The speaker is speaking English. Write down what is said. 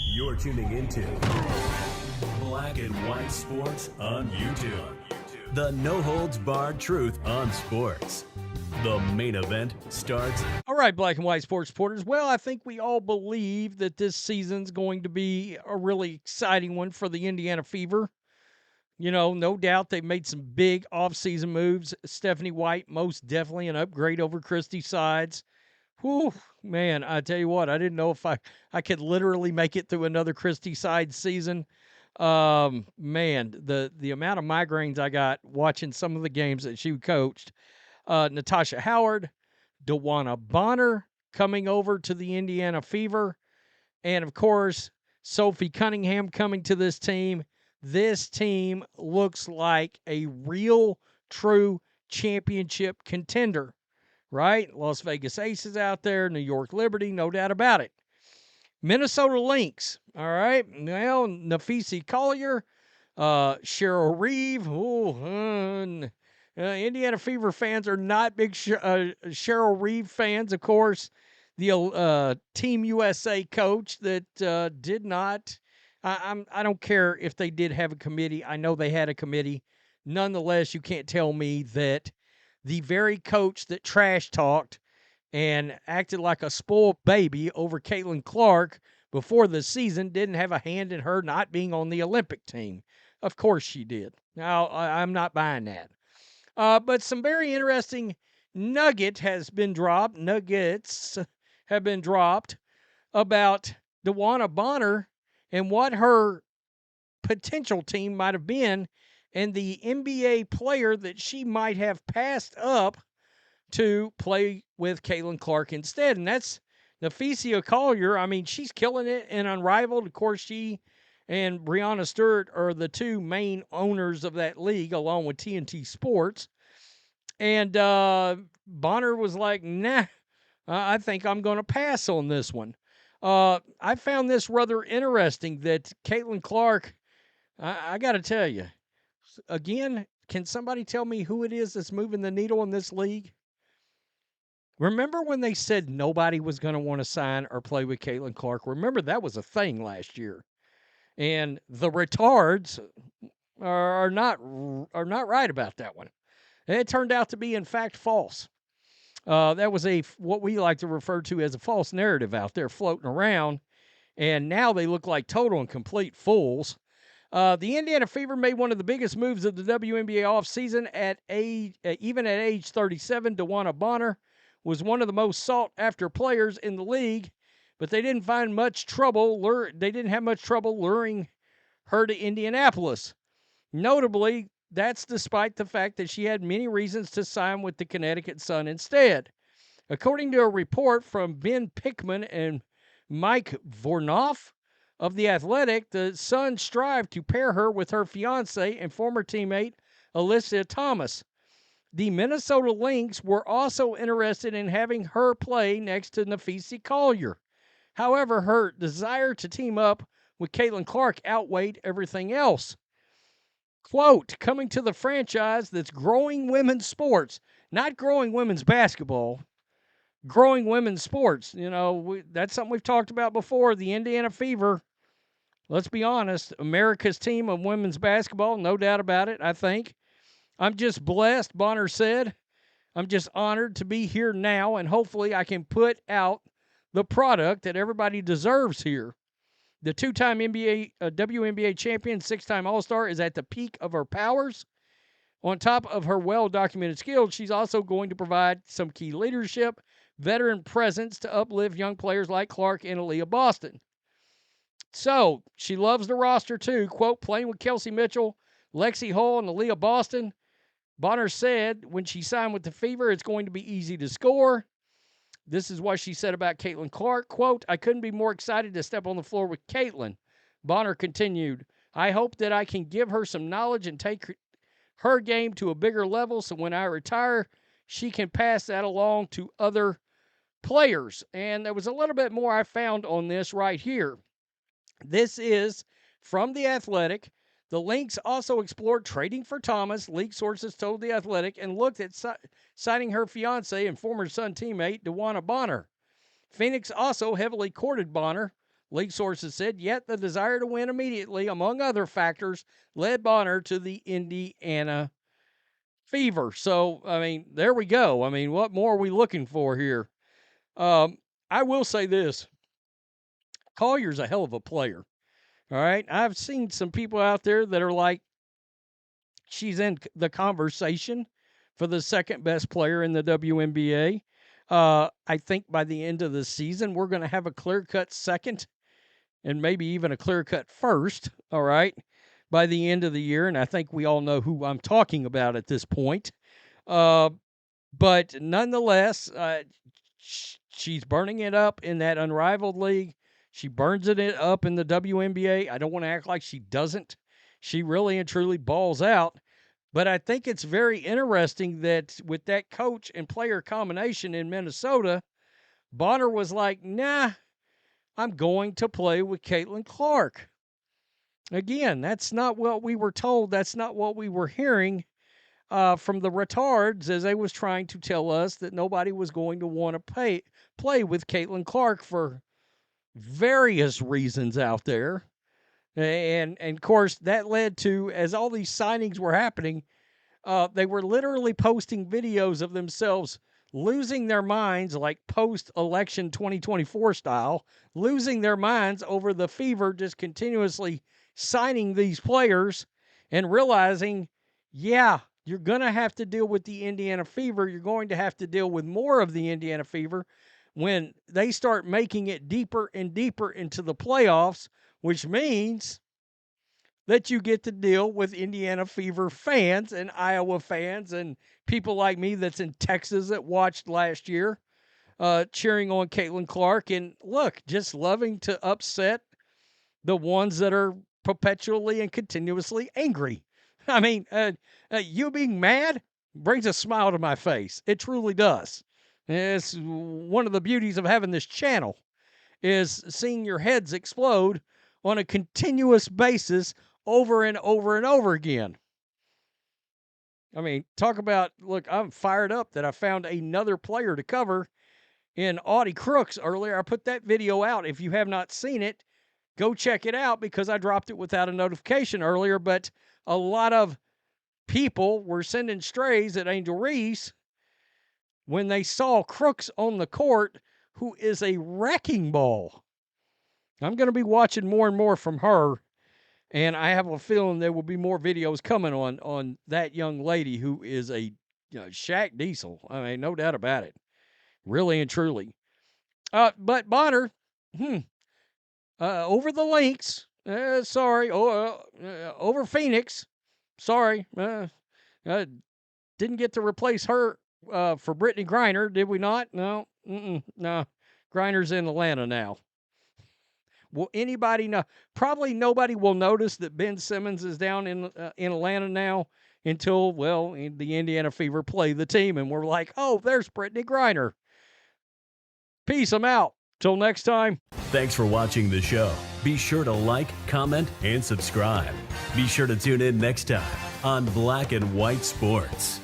You're tuning into Black and White Sports on YouTube. The no-holds-barred truth on sports. The main event starts. All right, Black and White Sports supporters. Well, I think we all believe that this season's going to be a really exciting one for the Indiana Fever. You know, no doubt they've made some big offseason moves. Stephanie White, most definitely an upgrade over Christy Sides. Whew, man, I tell you what, I didn't know if I could literally make it through another Christy Sides season. Man, the amount of migraines I got watching some of the games that she coached. Natasha Howard, Dewonna Bonner coming over to the Indiana Fever, and of course, Sophie Cunningham coming to this team. This team looks like a real, true championship contender, right? Las Vegas Aces out there, New York Liberty, no doubt about it. Minnesota Lynx, all right? Well, Nafisi Collier, Cheryl Reeve, Indiana Fever fans are not big Cheryl Reeve fans, of course. The Team USA coach that did not. I don't care if they did have a committee. I know they had a committee. Nonetheless, you can't tell me that the very coach that trash talked and acted like a spoiled baby over Caitlin Clark before the season didn't have a hand in her not being on the Olympic team. Of course she did. Now, I'm not buying that. But some very interesting nuggets have been dropped about Dewonna Bonner and what her potential team might have been and the NBA player that she might have passed up to play with Caitlin Clark instead. And that's Nafisi Collier. I mean, she's killing it and unrivaled. Of course, she and Breanna Stewart are the two main owners of that league, along with TNT Sports. And Bonner was like, nah, I think I'm going to pass on this one. I found this rather interesting that Caitlin Clark, I got to tell you, again, can somebody tell me who it is that's moving the needle in this league? Remember when they said nobody was going to want to sign or play with Caitlin Clark? Remember that was a thing last year. And the retards are not right about that one. And it turned out to be, in fact, false. That was what we like to refer to as a false narrative out there floating around. And now they look like total and complete fools. The Indiana Fever made one of the biggest moves of the WNBA offseason even at age 37. Dewonna Bonner was one of the most sought-after players in the league, but they didn't have much trouble luring her to Indianapolis. Notably, that's despite the fact that she had many reasons to sign with the Connecticut Sun instead. According to a report from Ben Pickman and Mike Vornoff of The Athletic, the Sun strived to pair her with her fiancé and former teammate, Alyssa Thomas. The Minnesota Lynx were also interested in having her play next to Nafisi Collier. However, her desire to team up with Caitlin Clark outweighed everything else. Quote, coming to the franchise that's growing women's sports, not growing women's basketball, growing women's sports. You know, that's something we've talked about before. The Indiana Fever, let's be honest, America's team of women's basketball, no doubt about it, I think. I'm just blessed, Bonner said. I'm just honored to be here now, and hopefully I can put out the product that everybody deserves here. The two-time WNBA champion, six-time All-Star, is at the peak of her powers. On top of her well-documented skills, she's also going to provide some key leadership, veteran presence to uplift young players like Clark and Aaliyah Boston. So, she loves the roster too. Quote, playing with Kelsey Mitchell, Lexi Hull, and Aaliyah Boston. Bonner said when she signed with the Fever, it's going to be easy to score. This is what she said about Caitlin Clark. Quote, I couldn't be more excited to step on the floor with Caitlin. Bonner continued, I hope that I can give her some knowledge and take her game to a bigger level so when I retire, she can pass that along to other players. And there was a little bit more I found on this right here. This is from The Athletic. The Lynx also explored trading for Thomas, league sources told The Athletic, and looked at signing her fiancé and former Sun teammate, Dewonna Bonner. Phoenix also heavily courted Bonner. League sources said, yet the desire to win immediately, among other factors, led Bonner to the Indiana Fever. So, I mean, there we go. I mean, what more are we looking for here? I will say this. Collier's a hell of a player. All right. I've seen some people out there that are like, she's in the conversation for the second best player in the WNBA. I think by the end of the season, we're going to have a clear-cut second and maybe even a clear-cut first, all right, by the end of the year. And I think we all know who I'm talking about at this point. But nonetheless, she's burning it up in that unrivaled league. She burns it up in the WNBA. I don't want to act like she doesn't. She really and truly balls out. But I think it's very interesting that with that coach and player combination in Minnesota, Bonner was like, nah, I'm going to play with Caitlin Clark. Again, that's not what we were told. That's not what we were hearing from the retards as they was trying to tell us that nobody was going to want to play with Caitlin Clark for various reasons out there. And of course, that led to, as all these signings were happening, they were literally posting videos of themselves losing their minds, like post-election 2024 style, losing their minds over the Fever just continuously signing these players and realizing, yeah, you're going to have to deal with the Indiana Fever. You're going to have to deal with more of the Indiana Fever when they start making it deeper and deeper into the playoffs, which means that you get to deal with Indiana Fever fans and Iowa fans and people like me that's in Texas that watched last year, cheering on Caitlin Clark and, look, just loving to upset the ones that are perpetually and continuously angry. I mean, you being mad brings a smile to my face. It truly does. It's one of the beauties of having this channel is seeing your heads explode on a continuous basis over and over and over again. I mean, talk about, look, I'm fired up that I found another player to cover in Audie Crooks earlier. I put that video out. If you have not seen it, go check it out because I dropped it without a notification earlier. But a lot of people were sending strays at Angel Reese when they saw Crooks on the court, who is a wrecking ball. I'm going to be watching more and more from her, and I have a feeling there will be more videos coming on that young lady who is a Shaq Diesel. I mean, no doubt about it. Really and truly. But Bonner, over the Lynx, over Phoenix, sorry, didn't get to replace her for Brittany Griner, did we not? No, no. Griner's in Atlanta now. Will anybody know? Probably nobody will notice that Ben Simmons is down in Atlanta now until, well, the Indiana Fever play the team, and we're like, oh, there's Brittany Griner. Peace, I'm out. Till next time. Thanks for watching the show. Be sure to like, comment, and subscribe. Be sure to tune in next time on Black and White Sports.